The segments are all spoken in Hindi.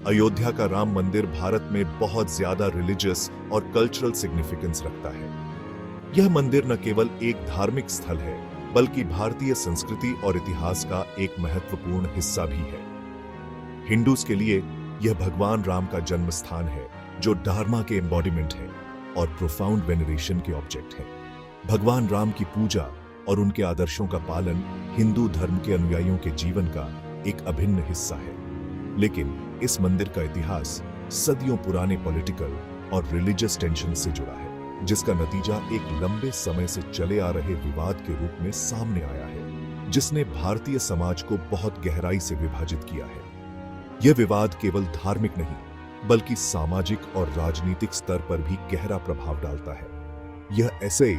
अयोध्या का राम मंदिर भारत में बहुत ज्यादा रिलीजियस और कल्चरल सिग्निफिकेंस रखता है। यह मंदिर न केवल एक धार्मिक स्थल है, बल्कि भारतीय संस्कृति और इतिहास का एक महत्वपूर्ण हिस्सा भी है। हिंदूज के लिए यह भगवान राम का जन्म स्थान है, जो धर्म के एम्बॉडीमेंट है और प्रोफाउंड वेनरेशन के ऑब्जेक्ट है। भगवान राम की पूजा और उनके आदर्शों का पालन हिंदू धर्म के अनुयायियों के जीवन का एक अभिन्न हिस्सा है। लेकिन इस मंदिर का इतिहास सदियों पुराने पॉलिटिकल और रिलीजियस टेंशन से जुड़ा है, जिसका नतीजा एक लंबे समय से चले आ रहे विवाद के रूप में सामने आया है, जिसने भारतीय समाज को बहुत गहराई से विभाजित किया है। यह विवाद केवल धार्मिक नहीं, बल्कि सामाजिक और राजनीतिक स्तर पर भी गहरा प्रभाव डालता है। यह ऐसे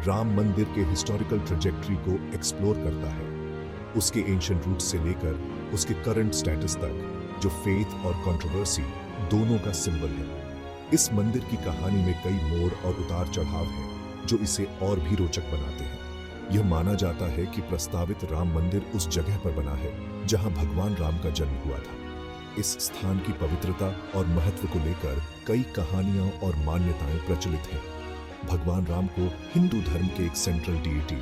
राम मंदिर के हिस्टोरिकल ट्रेजेक्टरी को एक्सप्लोर करता है, उसके एंशिएंट रूट से लेकर उसके करंट स्टेटस तक, जो फेथ और कंट्रोवर्सी दोनों का सिंबल है। इस मंदिर की कहानी में कई मोड़ और उतार चढ़ाव हैं, जो इसे और भी रोचक बनाते हैं। यह माना जाता है कि प्रस्तावित राम मंदिर उस जगह पर बना है जहां भगवान राम का जन्म हुआ था। इस स्थान की पवित्रता और महत्व को लेकर कई कहानियां और मान्यताएं प्रचलित हैं। भगवान राम को हिंदू धर्म के एक सेंट्रल डीइटी,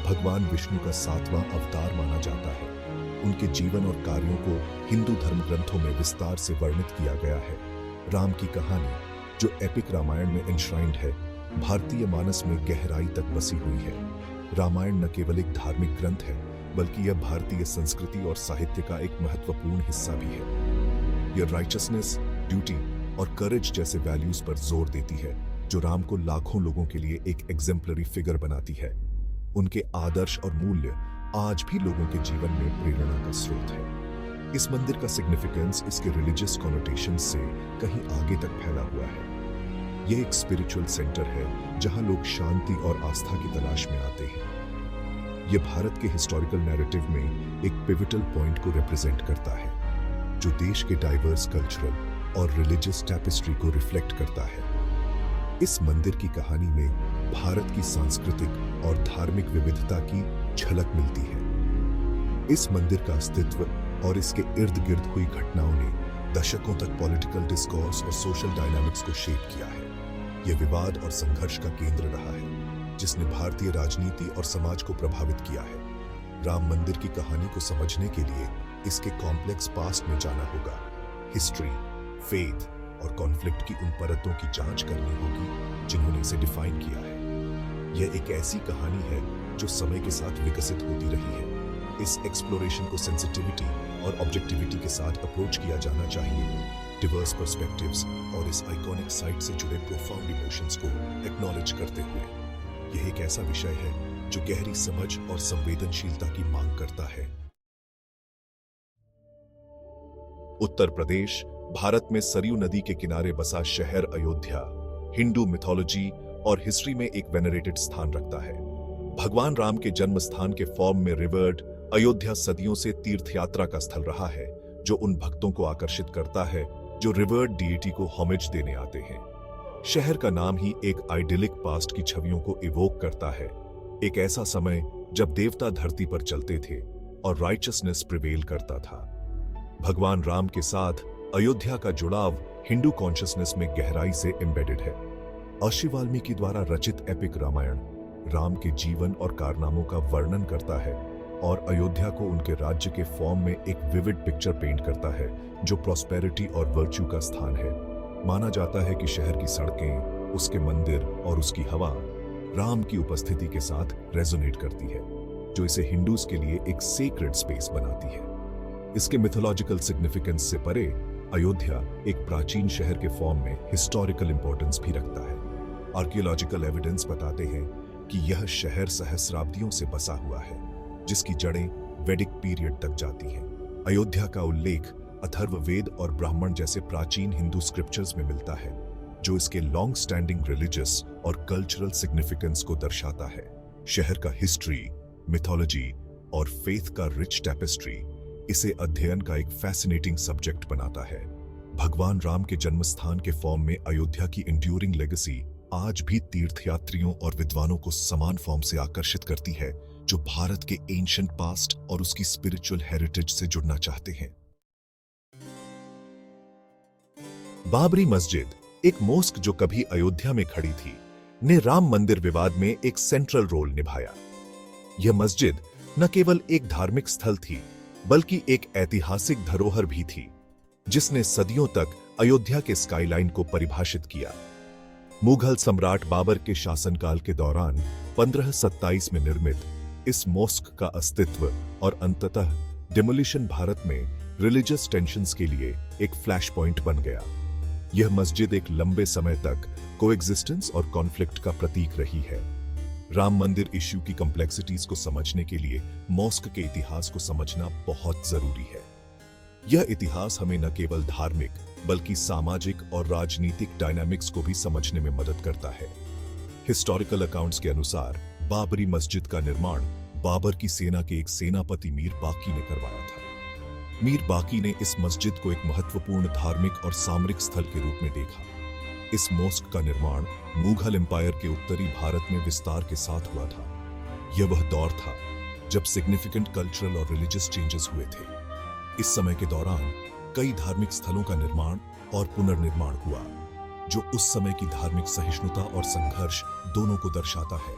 भगवान विष्णु का 7वां अवतार माना जाता है। उनके जीवन और कार्यों को हिंदू धर्म ग्रंथों में विस्तार से वर्णित किया गया है। राम की कहानी, जो एपिक रामायण में एनश्राइंड है, भारतीय मानस में गहराई तक बसी हुई है। रामायण न केवल एक धार्मिक ग्रंथ है, बल्कि यह भारतीय संस्कृति और साहित्य का एक महत्वपूर्ण हिस्सा भी है। यह राइचसनेस, ड्यूटी और करेज जैसे वैल्यूज पर जोर देती है, जो राम को लाखों लोगों के लिए एक एग्जेम्पलरी फिगर बनाती है। उनके आदर्श और मूल्य आज भी लोगों के जीवन में प्रेरणा का स्रोत है। इस मंदिर का सिग्निफिकेंस इसके रिलीजियस कॉनोटेशन से कहीं आगे तक फैला हुआ है। यह एक स्पिरिचुअल सेंटर है, जहां लोग शांति और आस्था की तलाश में आते हैं। यह भारत के हिस्टोरिकल नैरेटिव में एक पिवटल पॉइंट को रिप्रेजेंट करता है, जो देश के डाइवर्स कल्चरल और रिलीजियस टैपेस्ट्री को रिफ्लेक्ट करता है। इस मंदिर की कहानी में भारत की सांस्कृतिक और धार्मिक विविधता की झलक मिलती है। इस मंदिर का अस्तित्व और इसके इर्द गिर्द हुई घटनाओं ने दशकों तक पॉलिटिकल डिस्कोर्स और सोशल डायनामिक्स को शेप किया है। यह विवाद और संघर्ष का केंद्र रहा है, जिसने भारतीय राजनीति और समाज को प्रभावित किया है। राम मंदिर की कहानी को समझने के लिए इसके कॉम्प्लेक्स पास्ट में जाना होगा। हिस्ट्री, फेथ और कॉन्फ्लिक्ट की उन परतों की जांच करनी होगी जिन्होंने इसे डिफाइन किया है। यह एक ऐसी कहानी है जो समय के साथ विकसित होती रही है। इस एक्सप्लोरेशन को सेंसिटिविटी और ऑब्जेक्टिविटी के साथ अप्रोच किया जाना चाहिए। डिवर्स पर्सपेक्टिव्स और इस आइकॉनिक साइट से जुड़े प्रोफाउंड इमोशंस को एक्नॉलेज करते हुए, यह एक ऐसा विषय है जो गहरी समझ और संवेदनशीलता की मांग करता है। उत्तर प्रदेश भारत में सरयू नदी के किनारे बसा शहर अयोध्या हिंदू मिथोलॉजी और हिस्ट्री में एक वेनरेटेड स्थान रखता है। भगवान राम के जन्म स्थान के फॉर्म में रिवर्ड अयोध्या सदियों से तीर्थ यात्रा का स्थल रहा है, जो उन भक्तों को आकर्षित करता है जो रिवर्ड डीइटी को होमेज देने आते हैं। शहर का नाम ही एक आइडिलिक पास्ट की छवियों को इवोक करता है, एक ऐसा समय जब देवता धरती पर चलते थे और राइचसनेस प्रिवेल करता था। भगवान राम के साथ अयोध्या का जुड़ाव हिंदू कॉन्शियसनेस में गहराई से एम्बेडेड है। महर्षि वाल्मीकि द्वारा रचित एपिक रामायण राम के जीवन और कारनामों का वर्णन करता है और अयोध्या को उनके राज्य के फॉर्म में एक विविड पिक्चर पेंट करता है, जो प्रॉस्पेरिटी और वर्च्यू का स्थान है। माना जाता है कि शहर की सड़कें, उसके मंदिर और उसकी हवा राम की उपस्थिति के साथ रेजोनेट करती है, जो इसे हिंदूज के लिए एक सेक्रेड स्पेस बनाती है। इसके मिथोलॉजिकल सिग्निफिकेंस से परे अयोध्या एक प्राचीन शहर के फॉर्म में हिस्टोरिकल इंपॉर्टेंस भी रखता है। आर्कियोलॉजिकल एविडेंस बताते हैं कि यह शहर सहस्राब्दियों से बसा हुआ है, जिसकी जड़ें वैदिक पीरियड तक जाती हैं। अयोध्या का उल्लेख अथर्ववेद और ब्राह्मण जैसे प्राचीन हिंदू स्क्रिप्चर्स में मिलता है, जो इसके लॉन्ग स्टैंडिंग रिलीजियस और कल्चरल सिग्निफिकेंस को दर्शाता है। शहर का हिस्ट्री, मिथोलॉजी और फेथ का रिच टैपेस्ट्री इसे अध्ययन का एक फैसिनेटिंग सब्जेक्ट बनाता है। भगवान राम के जन्मस्थान के फॉर्म में अयोध्या की इंड्यूरिंग लेगेसी आज भी तीर्थयात्रियों और विद्वानों को समान फॉर्म से आकर्षित करती है, जो भारत के एंशिएंट पास्ट और उसकी स्पिरिचुअल हेरिटेज से जुड़ना चाहते हैं। बाबरी मस्जिद, एक मोस्क जो कभी अयोध्या में खड़ी थी, ने राम मंदिर विवाद में एक सेंट्रल रोल निभाया। यह मस्जिद न केवल एक धार्मिक स्थल थी, बल्कि एक ऐतिहासिक धरोहर भी थी, जिसने सदियों तक अयोध्या के स्काईलाइन को परिभाषित किया। मुगल सम्राट बाबर के शासनकाल के दौरान 1527 में निर्मित इस मॉस्क का अस्तित्व और अंततः डिमोलिशन भारत में रिलीजियस टेंशन्स के लिए एक फ्लैश पॉइंट बन गया। यह मस्जिद एक लंबे समय तक कोएग्जिस्टेंस और कॉन्फ्लिक्ट का प्रतीक रही है। राम मंदिर इश्यू की कॉम्प्लेक्सिटीज को समझने के लिए मॉस्क के इतिहास को समझना बहुत जरूरी है। यह इतिहास हमें न केवल धार्मिक बल्कि सामाजिक और राजनीतिक डायनामिक्स को भी समझने में मदद करता है। हिस्टोरिकल अकाउंट्स के अनुसार बाबरी मस्जिद का निर्माण बाबर की सेना के एक सेनापति मीर बाकी ने करवाया था। मीर बाकी ने इस मस्जिद को एक महत्वपूर्ण धार्मिक और सामरिक स्थल के रूप में देखा। इस मॉस्क का निर्माण मुगल एम्पायर के उत्तरी भारत में विस्तार के साथ हुआ था। यह वह दौर था जब सिग्निफिकेंट कल्चरल और रिलीजियस चेंजेस हुए थे। इस समय के दौरान कई धार्मिक स्थलों का निर्माण और पुनर्निर्माण हुआ, जो उस समय की धार्मिक सहिष्णुता और संघर्ष दोनों को दर्शाता है।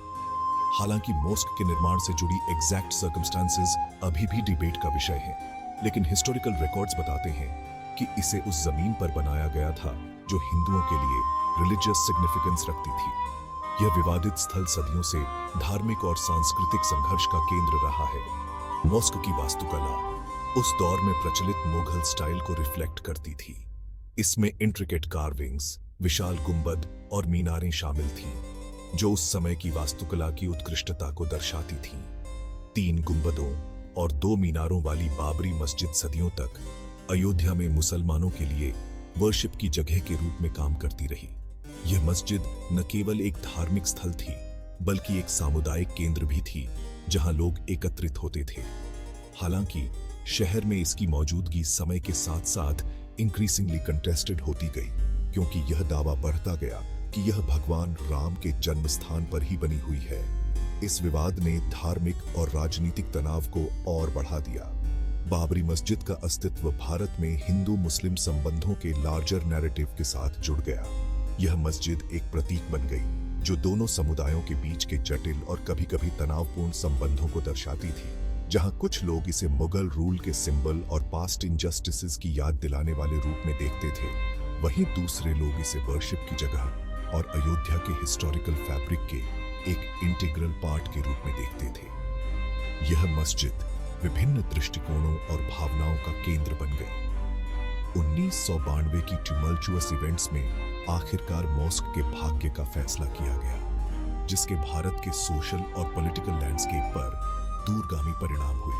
हालांकि मॉस्क के निर्माण से जुड़ी एग्जैक्ट सर्कमस्टांसेस अभी भी डिबेट का विषय है, लेकिन हिस्टोरिकल रिकॉर्ड्स बताते हैं कि इसे उस जमीन पर बनाया गया था जो हिंदुओं के लिए रिलीजियस सिग्निफिकेंस रखती थी। यह विवादित स्थल सदियों से धार्मिक और सांस्कृतिक संघर्ष का केंद्र रहा है। मॉस्क की वास्तुकला उस दौर में प्रचलित मुगल स्टाइल को रिफ्लेक्ट करती थी। इसमें इंट्रिकेट कार्विंग्स, विशाल गुंबद और मीनारें शामिल थीं, जो उस समय की वास्तुकला की उत्कृष्टता को दर्शाती थीं। 3 गुंबदों और 2 मीनारों वाली बाबरी मस्जिद सदियों तक अयोध्या में मुसलमानों के लिए वर्शिप की जगह के रूप में काम करती रही। यह मस्जिद न केवल एक धार्मिक स्थल थी, बल्कि एक सामुदायिक केंद्र भी थी, जहां लोग एकत्रित होते थे। हालांकि शहर में इसकी मौजूदगी समय के साथ साथ इंक्रीजिंगली कंटेस्टेड होती गई, क्योंकि यह दावा बढ़ता गया कि यह भगवान राम के जन्म स्थान पर ही बनी हुई है। इस विवाद ने धार्मिक और राजनीतिक तनाव को और बढ़ा दिया। बाबरी मस्जिद का अस्तित्व भारत में हिंदू मुस्लिम संबंधों के लार्जर नैरेटिव के साथ जुड़ गया। यह मस्जिद एक प्रतीक बन गई, जो दोनों समुदायों के बीच के जटिल और कभी-कभी तनावपूर्ण संबंधों को दर्शाती थी। जहां कुछ लोग इसे मुगल रूल के सिंबल और पास्ट इनजस्टिसेस की याद दिलाने वाले रूप में देखते थे, वहीं दूसरे लोग इसे वर्शिप की जगह और अयोध्या के हिस्टोरिकल फैब्रिक के एक इंटीग्रल पार्ट के रूप में देखते थे। यह मस्जिद विभिन्न दृष्टिकोणों और भावनाओं का केंद्र बन गई। 1992 की ट्यूमल्चुअस इवेंट्स में आखिरकार मॉस्क के भाग्य का फैसला किया गया, जिसके भारत के सोशल और पॉलिटिकल लैंडस्केप पर दूरगामी परिणाम हुए।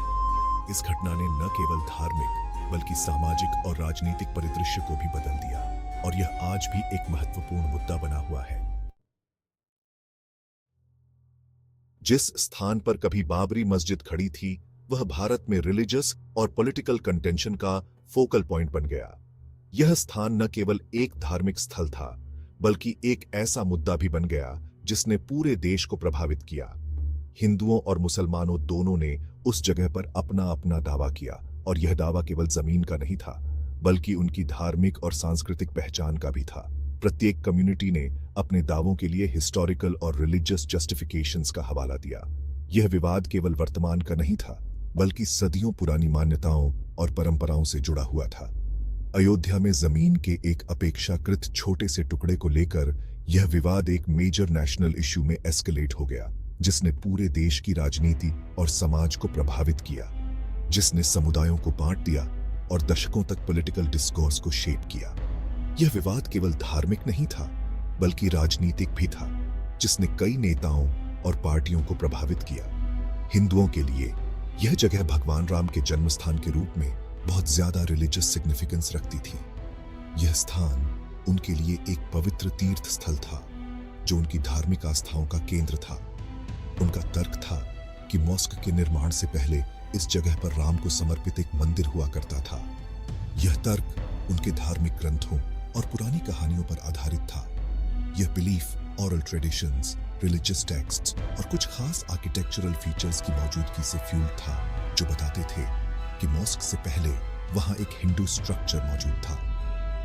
इस घटना ने न केवल धार्मिक बल्कि सामाजिक और राजनीतिक परिदृश्य को भी बदल दिया, और यह आज भी एक महत्वपूर्ण मुद्दा बना हुआ है। जिस स्थान पर कभी बाबरी मस्जिद खड़ी थी, वह भारत में रिलीजियस और पॉलिटिकल कंटेंशन का फोकल पॉइंट बन गया। यह स्थान न केवल एक धार्मिक स्थल था, बल्कि एक ऐसा मुद्दा भी बन गया जिसने पूरे देश को प्रभावित किया। हिंदुओं और मुसलमानों दोनों ने उस जगह पर अपना अपना दावा किया, और यह दावा केवल जमीन का नहीं था, बल्कि उनकी धार्मिक और सांस्कृतिक पहचान का भी था। प्रत्येक कम्युनिटी ने अपने दावों के लिए हिस्टोरिकल और रिलीजियस जस्टिफिकेशंस का हवाला दिया। यह विवाद केवल वर्तमान का नहीं था, बल्कि सदियों पुरानी मान्यताओं और परंपराओं से जुड़ा हुआ था। अयोध्या में जमीन के एक अपेक्षाकृत छोटे से टुकड़े को लेकर यह विवाद एक मेजर नेशनल इश्यू में एस्केलेट हो गया, जिसने पूरे देश की राजनीति और समाज को प्रभावित किया, जिसने समुदायों को बांट दिया और दशकों तक पॉलिटिकल डिस्कोर्स को शेप किया। यह विवाद केवल धार्मिक नहीं था, बल्कि राजनीतिक भी था, जिसने कई नेताओं और पार्टियों को प्रभावित किया। हिंदुओं के लिए यह जगह भगवान राम के जन्मस्थान के रूप में बहुत ज्यादा रिलीजियस सिग्निफिकेंस रखती थी। यह स्थान उनके लिए एक पवित्र तीर्थ स्थल था, जो उनकी धार्मिक आस्थाओं का केंद्र था। उनका तर्क था कि मॉस्क के निर्माण से पहले इस जगह पर राम को समर्पित एक मंदिर हुआ करता था। यह तर्क उनके धार्मिक ग्रंथों और पुरानी कहानियों पर आधारित था। यह belief, oral traditions, religious texts और कुछ खास आर्किटेक्चरल फीचर्स की मौजूदगी से फ्यूल था, जो बताते थे कि मॉस्क से पहले वहां एक हिंदू स्ट्रक्चर मौजूद था।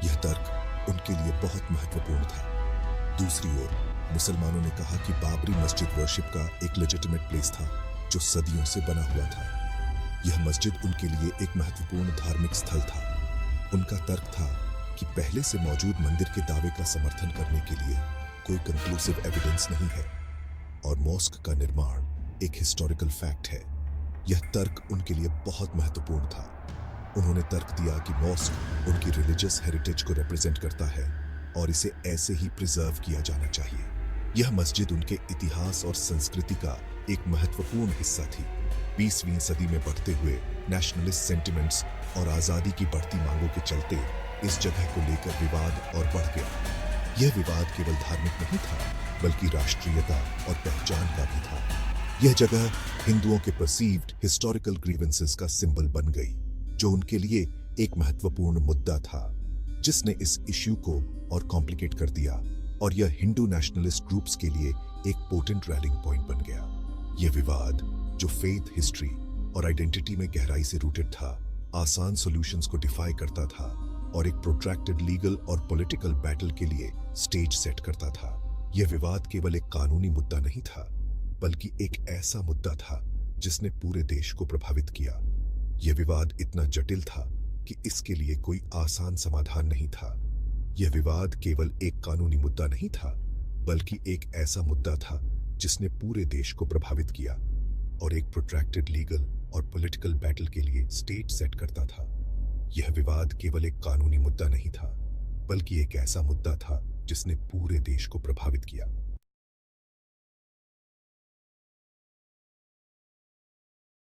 यह तर्क उनके लिए बहुत महत्वपूर्ण था। दूसरी ओर मुसलमानों ने कहा कि बाबरी मस्जिद वर्शिप का एक लेजिटिमेट प्लेस था जो सदियों से बना हुआ था। यह मस्जिद उनके लिए एक महत्वपूर्ण धार्मिक स्थल था। उनका तर्क था कि पहले से मौजूद मंदिर के दावे का समर्थन करने के लिए कोई कंक्लूसिव एविडेंस नहीं है और मॉस्क का निर्माण एक हिस्टोरिकल फैक्ट है। यह तर्क उनके लिए बहुत महत्वपूर्ण था। उन्होंने तर्क दिया कि मॉस्क उनकी रिलीजियस हेरिटेज को रिप्रेजेंट करता है और इसे ऐसे ही प्रिजर्व किया जाना चाहिए। यह मस्जिद उनके इतिहास और संस्कृति का एक महत्वपूर्ण हिस्सा थी। 20वीं सदी में बढ़ते हुए नेशनलिस्ट सेंटिमेंट्स और आजादी की बढ़ती मांगों के चलते इस जगह को लेकर विवाद और बढ़ गया। यह विवाद केवल धार्मिक नहीं था बल्कि राष्ट्रीयता और पहचान का भी था। यह जगह हिंदुओं के परसीव्ड हिस्टोरिकल ग्रीवेंसेस का सिंबल बन गई, जो उनके लिए एक महत्वपूर्ण मुद्दा था, जिसने इस इश्यू को और कॉम्प्लिकेट कर दिया और यह हिंदू नेशनलिस्ट ग्रुप्स के लिए एक पोटेंट रैलिंग पॉइंट बन गया। यह विवाद, जो फेथ, हिस्ट्री और आइडेंटिटी में गहराई से रूटेड था, आसान सॉल्यूशंस को डिफाई करता था और एक प्रोट्रैक्टेड लीगल और पॉलिटिकल बैटल के लिए स्टेज सेट करता था। यह विवाद केवल एक कानूनी मुद्दा नहीं था बल्कि एक ऐसा मुद्दा था जिसने पूरे देश को प्रभावित किया। यह विवाद इतना जटिल था कि इसके लिए कोई आसान समाधान नहीं था। यह विवाद केवल एक कानूनी मुद्दा नहीं था बल्कि एक ऐसा मुद्दा था जिसने पूरे देश को प्रभावित किया और एक प्रोट्रैक्टेड लीगल और पॉलिटिकल बैटल के लिए स्टेज सेट करता था। यह विवाद केवल एक कानूनी मुद्दा नहीं था बल्कि एक ऐसा मुद्दा था जिसने पूरे देश को प्रभावित किया।